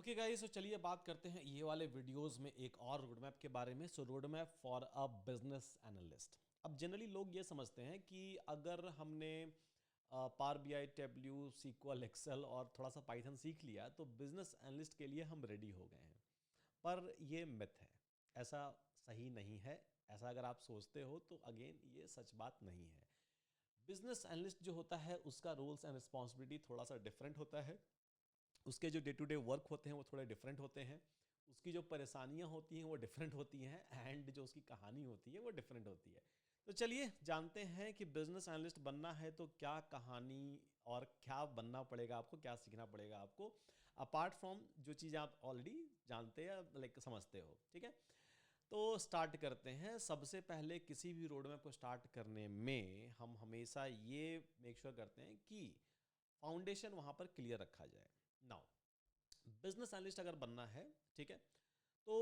Okay guys, तो चलिए बात करते हैं ये वाले वीडियोस में एक और रोड मैप के बारे में। So road map for a business analyst. अब जनरली लोग ये समझते हैं कि अगर हमने power BI, Tableau, SQL, Excel और थोड़ा सा पाइथन सीख लिया तो बिजनेस एनालिस्ट के लिए हम रेडी हो गए हैं। पर ये मिथ है, ऐसा सही नहीं है। ऐसा अगर आप सोचते हो तो अगेन ये सच बात नहीं है। बिजनेस एनालिस्ट जो होता है उसका रोल्स एंड रिस्पॉन्सिबिलिटी थोड़ा सा डिफरेंट होता है। उसके जो डे टू डे वर्क होते हैं वो थोड़े डिफरेंट होते हैं। उसकी जो परेशानियां होती हैं वो डिफरेंट होती हैं एंड जो उसकी कहानी होती है वो डिफरेंट होती है। तो चलिए जानते हैं कि बिजनेस एनालिस्ट बनना है तो क्या कहानी और क्या बनना पड़ेगा आपको, क्या सीखना पड़ेगा आपको, अपार्ट फ्रॉम जो चीज़ आप ऑलरेडी जानते हैं, लाइक समझते हो। ठीक है, तो स्टार्ट करते हैं। सबसे पहले किसी भी रोड मैप को स्टार्ट करने में हम हमेशा ये मेक श्योर करते हैं कि फाउंडेशन वहाँ पर क्लियर रखा जाए। नाउ बिजनेस एनालिस्ट अगर बनना है, ठीक है, तो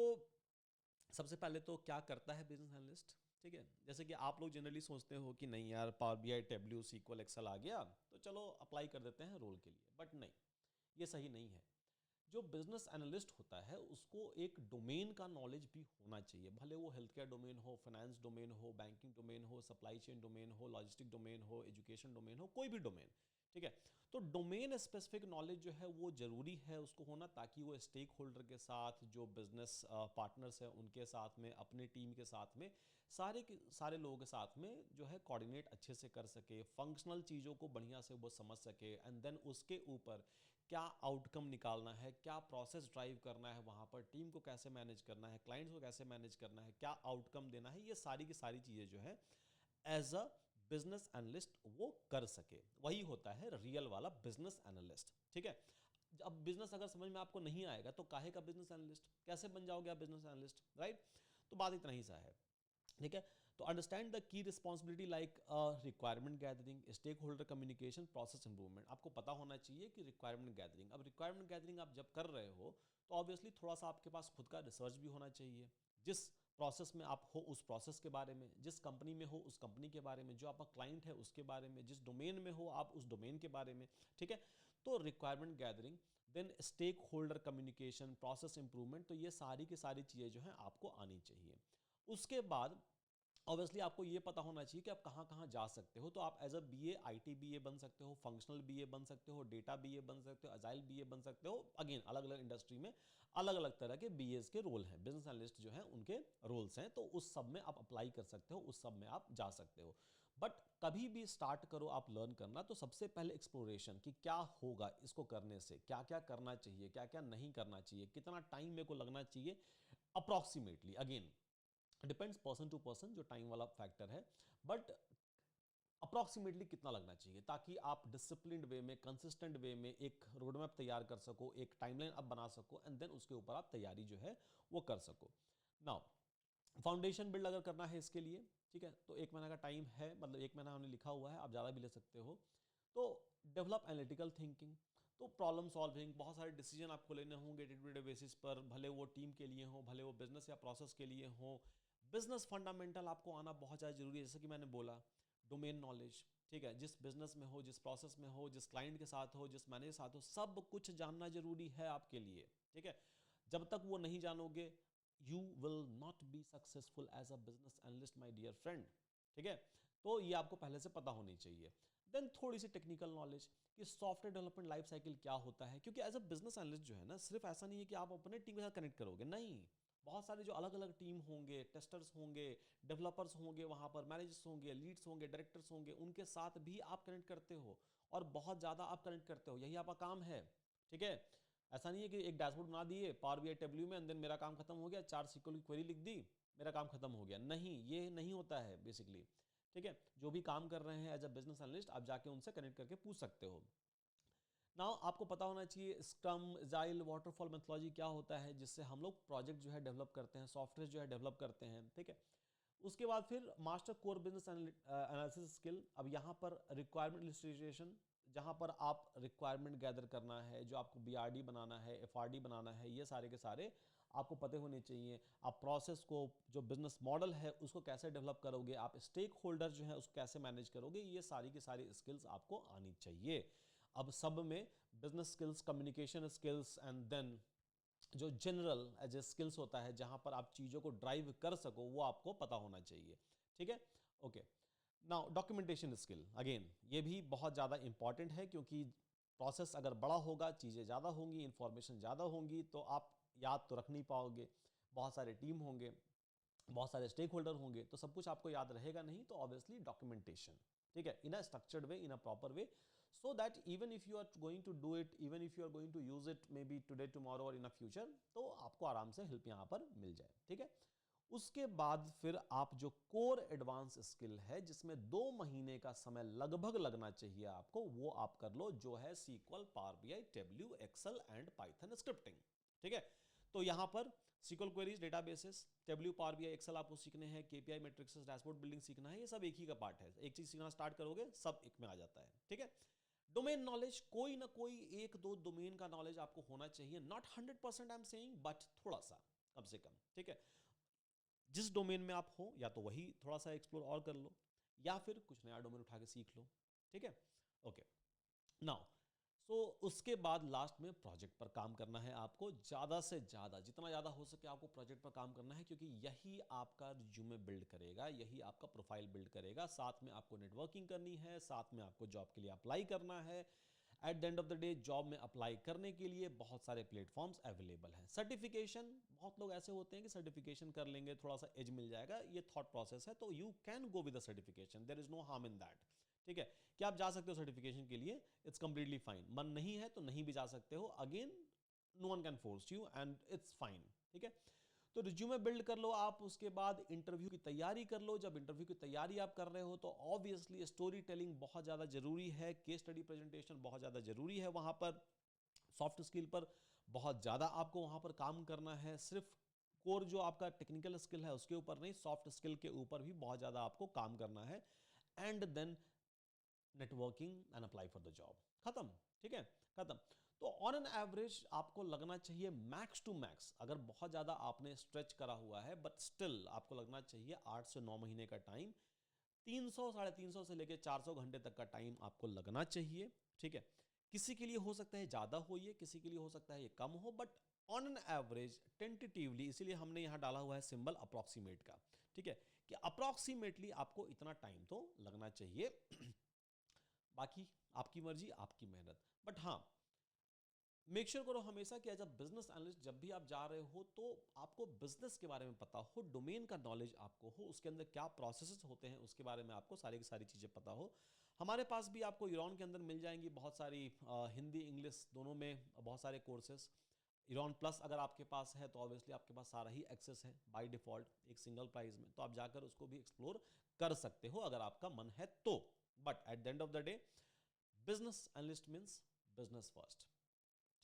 सबसे पहले तो क्या करता है बिजनेस एनालिस्ट। ठीक है, जैसे कि आप लोग जनरली सोचते हो कि नहीं यार, power BI, Tableau, SQL, Excel आ गया तो चलो अप्लाई कर देते हैं रोल के लिए। बट नहीं, ये सही नहीं है। जो बिजनेस एनालिस्ट होता है उसको एक डोमेन का नॉलेज भी होना चाहिए, भले वो हेल्थ केयर डोमेन हो, फाइनेंस डोमेन हो, बैंकिंग डोमेन हो, सप्लाई चेन डोमेन हो, लॉजिस्टिक डोमेन हो, एजुकेशन डोमेन हो, कोई भी डोमेन। ठीक है, तो डोमेन स्पेसिफिक नॉलेज जो है वो ज़रूरी है उसको होना, ताकि वो स्टेक होल्डर के साथ, जो बिजनेस पार्टनर्स हैं उनके साथ में, अपने टीम के साथ में, सारे के सारे लोगों के साथ में जो है कोऑर्डिनेट अच्छे से कर सके, फंक्शनल चीज़ों को बढ़िया से वो समझ सके, एंड देन उसके ऊपर क्या आउटकम निकालना है, क्या प्रोसेस ड्राइव करना है, वहाँ पर टीम को कैसे मैनेज करना है, क्लाइंट्स को कैसे मैनेज करना है, क्या आउटकम देना है, ये सारी की सारी चीज़ें जो है एज अ बिजनेस एनालिस्ट वो कर सके। वही होता है रियल वाला बिजनेस एनालिस्ट। ठीक है, अब बिजनेस अगर समझ में आपको नहीं आएगा तो काहे का बिजनेस एनालिस्ट, कैसे बन जाओगे आप बिजनेस एनालिस्ट, राइट? तो बात इतना ही सा है। ठीक है, तो understand the key responsibility like requirement gathering, stakeholder communication, process improvement. आपको पता होना चाहिए कि रिक्वायरमेंट गैदरिंग, अब रिक्वायरमेंट गैदरिंग आप जब कर रहे हो तो ऑब्वियसली थोड़ा सा आपके पास खुद का रिसर्च भी होना चाहिए। जिस प्रोसेस में आप हो उस प्रोसेस के बारे में, जिस कंपनी में हो उस कंपनी के बारे में, जो आपका क्लाइंट है उसके बारे में, जिस डोमेन में हो आप उस डोमेन के बारे में। ठीक है, तो requirement gathering, then stakeholder communication, process improvement, तो ये सारी की सारी चीज़ें जो हैं आपको आनी चाहिए। उसके बाद ऑब्वियसली आपको ये पता होना चाहिए कि आप कहाँ कहाँ जा सकते हो। तो आप as a BA, IT BA बन सकते हो, फंक्शनल बीए बन सकते हो, डेटा बीए बन सकते हो, अजाइल बीए बन सकते हो। अगेन अलग अलग इंडस्ट्री में अलग अलग तरह के बीएस के रोल हैं, बिजनेस एनालिस्ट जो हैं उनके रोल्स हैं, तो उस सब में आप अप्लाई कर सकते हो, उस सब में आप जा सकते हो। बट कभी भी स्टार्ट करो आप लर्न करना तो सबसे पहले एक्सप्लोरेशन कि क्या होगा इसको करने से, क्या क्या करना चाहिए, क्या क्या नहीं करना चाहिए, कितना टाइम मेरे को लगना चाहिए approximately. Again depends person to person, जो टाइम वाला फैक्टर है, बट अप्रॉक्सीमेटली कितना लगना चाहिए, ताकि आप डिसिप्लिन्ड वे में, कंसिस्टेंट वे में एक रोड मैप तैयार कर सको, एक टाइमलाइन आप बना सको, एंड देन उसके ऊपर आप तैयारी जो है वो कर सको। नाउ फाउंडेशन बिल्ड अगर करना है इसके लिए, ठीक है, तो 1 महीना का टाइम है, मतलब 1 महीना हमने लिखा हुआ है, आप ज़्यादा भी ले सकते हो। तो डेवलप एनालिटिकल थिंकिंग, तो प्रॉब्लम सॉल्विंग, बहुत सारे डिसीजन आपको लेने होंगे डे टू डे बेसिस पर, भले वो टीम के लिए हो, भले वो बिजनेस या प्रोसेस के लिए हो। बिजनेस फंडामेंटल आपको आना बहुत ज़्यादा जरूरी है, जैसे कि मैंने बोला, डोमेन नॉलेज। ठीक है, जिस बिजनेस में हो, जिस प्रोसेस में हो, जिस क्लाइंट के साथ हो, जिस मैनेजर के साथ हो, सब कुछ जानना जरूरी है आपके लिए। ठीक है, जब तक वो नहीं जानोगे you will not be successful as a business analyst my dear friend. ठीक है, तो ये आपको पहले से पता होनी चाहिए। देन थोड़ी सी टेक्निकल नॉलेज कि सॉफ्टवेयर डेवलपमेंट लाइफ साइकिल क्या होता है, क्योंकि एज अ बिजनेस एनालिस्ट जो है ना, सिर्फ ऐसा नहीं है कि आप अपने टीम के साथ कनेक्ट करोगे, नहीं, बहुत सारे जो अलग अलग टीम होंगे, टेस्टर्स होंगे, डेवलपर्स होंगे, वहाँ पर मैनेजर्स होंगे, लीड्स होंगे, डायरेक्टर्स होंगे, उनके साथ भी आप कनेक्ट करते हो, और बहुत ज़्यादा आप कनेक्ट करते हो, यही आपका काम है। ठीक है, ऐसा नहीं है कि एक डैशबोर्ड बना दिए पावर बीआई टेबल्यू में, एंड देन मेरा काम खत्म हो गया, 4 SQL की क्वेरी लिख दी, मेरा काम खत्म हो गया, नहीं, ये नहीं होता है बेसिकली। ठीक है, जो भी काम कर रहे हैं एज अ बिजनेस एनालिस्ट, आप जाके उनसे कनेक्ट करके पूछ सकते हो। नाउ आपको पता होना चाहिए स्क्रम, जाइल, वाटरफॉल मेथोलॉजी क्या होता है, जिससे हम लोग प्रोजेक्ट जो है डेवलप करते हैं, सॉफ्टवेयर जो है डेवलप करते हैं। ठीक है, उसके बाद फिर master core business analysis skill. अब यहाँ पर रिक्वायरमेंट इलस्ट्रेशन, जहाँ पर आप रिक्वायरमेंट गैदर करना है, जो आपको बीआरडी बनाना है, एफआरडी बनाना है, ये सारे के सारे आपको पते होने चाहिए। आप प्रोसेस को, जो बिजनेस मॉडल है उसको कैसे डेवलप करोगे, आप स्टेक होल्डर जो है उसको कैसे मैनेज करोगे, ये सारी की सारी स्किल्स आपको आनी चाहिए। अब सब में business skills, communication skills, and then जो जनरल एज ए स्किल्स होता है, जहां पर आप चीज़ों को ड्राइव कर सको, वो आपको पता होना चाहिए। ठीक है, okay. Now documentation skill, again ये भी बहुत ज़्यादा इंपॉर्टेंट है, क्योंकि प्रोसेस अगर बड़ा होगा, चीज़ें ज़्यादा होंगी, इंफॉर्मेशन ज़्यादा होंगी, तो आप याद तो रख नहीं पाओगे। बहुत सारे टीम होंगे, बहुत सारे स्टेक होल्डर होंगे, तो सब कुछ आपको याद रहेगा नहीं। तो ऑब्वियसली डॉक्यूमेंटेशन, ठीक है, in a structured way, in a proper way, so that even if you are going to do it, even if you are going to use it maybe today, tomorrow or in a future, तो आपको आराम से help यहाँ पर मिल जाए। ठीक है, उसके बाद फिर आप जो कोर एडवांस स्किल है, जिसमें 2 महीने का समय लगभग लगना चाहिए आपको, वो आप कर लो, जो है SQL, power BI, Tableau, Excel and Python scripting. ठीक है, तो यहाँ पर SQL queries, databases, Tableau, power BI, Excel आपको सीखने हैं, केपीआई मैट्रिक्स, डैशबोर्ड बिल्डिंग सीखना है, ये सब एक ही का पार्ट है। एक चीज सीखना स्टार्ट करोगे, सब एक में आ जाता है। ठीक है, डोमेन नॉलेज, कोई ना कोई 1-2 डोमेन का नॉलेज आपको होना चाहिए, not 100% I am saying, but थोड़ा सा, कम से कम। ठीक है, जिस डोमेन में आप हो, या तो वही थोड़ा सा एक्सप्लोर और कर लो, या फिर कुछ नया डोमेन उठा के सीख लो। ठीक है, ओके। नाउ सो उसके बाद लास्ट में प्रोजेक्ट पर काम करना है आपको, ज़्यादा से ज़्यादा, जितना ज़्यादा हो सके आपको प्रोजेक्ट पर काम करना है, क्योंकि यही आपका रिज्यूमे बिल्ड करेगा, यही आपका प्रोफाइल बिल्ड करेगा। साथ में आपको नेटवर्किंग करनी है, साथ में आपको जॉब के लिए अप्लाई करना है। At the end of the day, job में अप्लाई करने के लिए बहुत सारे प्लेटफॉर्म्स अवेलेबल हैं। सर्टिफिकेशन, बहुत लोग ऐसे होते हैं कि सर्टिफिकेशन कर लेंगे, थोड़ा सा एज मिल जाएगा, ये थॉट प्रोसेस है, तो you can go with the certification, there is no harm in that. ठीक है, कि आप जा सकते हो सर्टिफिकेशन के लिए, इट्स कंप्लीटली फाइन। मन नहीं है तो नहीं भी जा सकते हो, again no one can force you and it's fine. ठीक है, तो रिज्यूमे बिल्ड कर लो आप, उसके बाद इंटरव्यू की तैयारी कर लो। जब इंटरव्यू की तैयारी आप कर रहे हो, तो ऑब्वियसली स्टोरी टेलिंग बहुत ज़्यादा जरूरी है, केस स्टडी प्रेजेंटेशन बहुत ज़्यादा जरूरी है। वहाँ पर सॉफ्ट स्किल पर बहुत ज़्यादा आपको वहाँ पर काम करना है, सिर्फ कोर जो आपका टेक्निकल स्किल है उसके ऊपर नहीं, सॉफ्ट स्किल के ऊपर भी बहुत ज़्यादा आपको काम करना है। And then networking and apply for the job, खत्म। ठीक है, खत्म। तो ऑन एन एवरेज आपको लगना चाहिए मैक्स टू मैक्स, अगर बहुत ज़्यादा आपने स्ट्रेच करा हुआ है, बट स्टिल आपको लगना चाहिए 8 से 9 महीने का टाइम, 300 350 से लेकर 400 घंटे तक का टाइम आपको लगना चाहिए। ठीक है, किसी के लिए हो सकता है ज़्यादा हो ये, किसी के लिए हो सकता है ये कम हो, but on an average tentatively, इसीलिए हमने यहाँ डाला हुआ है सिंबल अप्रॉक्सीमेट का। ठीक है, कि अप्रॉक्सीमेटली आपको इतना टाइम तो लगना चाहिए। बाकी आपकी मर्जी, आपकी मेहनत, बट हाँ, मेक श्योर करो हमेशा कि एज अ बिजनेस एनालिस्ट जब भी आप जा रहे हो, तो आपको बिजनेस के बारे में पता हो, डोमेन का नॉलेज आपको हो, उसके अंदर क्या प्रोसेसेस होते हैं उसके बारे में आपको सारी की सारी चीज़ें पता हो। हमारे पास भी आपको यूरॉन के अंदर मिल जाएंगी बहुत सारी, हिंदी इंग्लिश दोनों में बहुत सारे कोर्सेस। यूरॉन प्लस अगर आपके पास है, तो ऑब्वियसली आपके पास सारा ही एक्सेस है बाय डिफ़ॉल्ट, एक सिंगल प्राइस में, तो आप जाकर उसको भी एक्सप्लोर कर सकते हो अगर आपका मन है तो। But at the end of the day, business analyst means business first.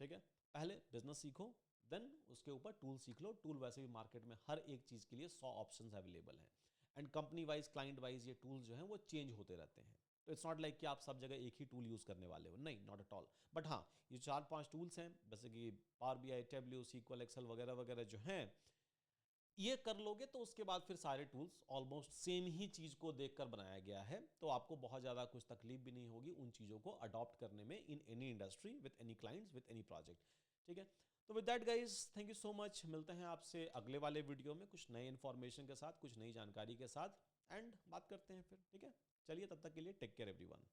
ठीक है, पहले बिजनेस सीखो, देन उसके ऊपर टूल सीख लो। टूल वैसे भी मार्केट में हर एक चीज़ के लिए 100 ऑप्शंस अवेलेबल हैं, and company wise, client wise ये टूल्स जो हैं वो चेंज होते रहते हैं। तो इट्स नॉट लाइक कि आप सब जगह एक ही टूल यूज़ करने वाले हो, नहीं, नॉट एट ऑल। बट हाँ, ये 4-5 टूल्स हैं, जैसे कि power BI, Tableau, SQL, Excel वगैरह वगैरह जो हैं, ये कर लोगे तो उसके बाद फिर सारे टूल्स ऑलमोस्ट सेम ही चीज़ को देखकर बनाया गया है, तो आपको बहुत ज़्यादा कुछ तकलीफ भी नहीं होगी उन चीज़ों को अडॉप्ट करने में, in any industry, with any clients, with any project. ठीक है, तो with that guys, thank you so much. मिलते हैं आपसे अगले वाले वीडियो में कुछ नए इन्फॉर्मेशन के साथ, कुछ नई जानकारी के साथ, एंड बात करते हैं फिर। ठीक है, चलिए, तब तक के लिए टेक केयर एवरीवन।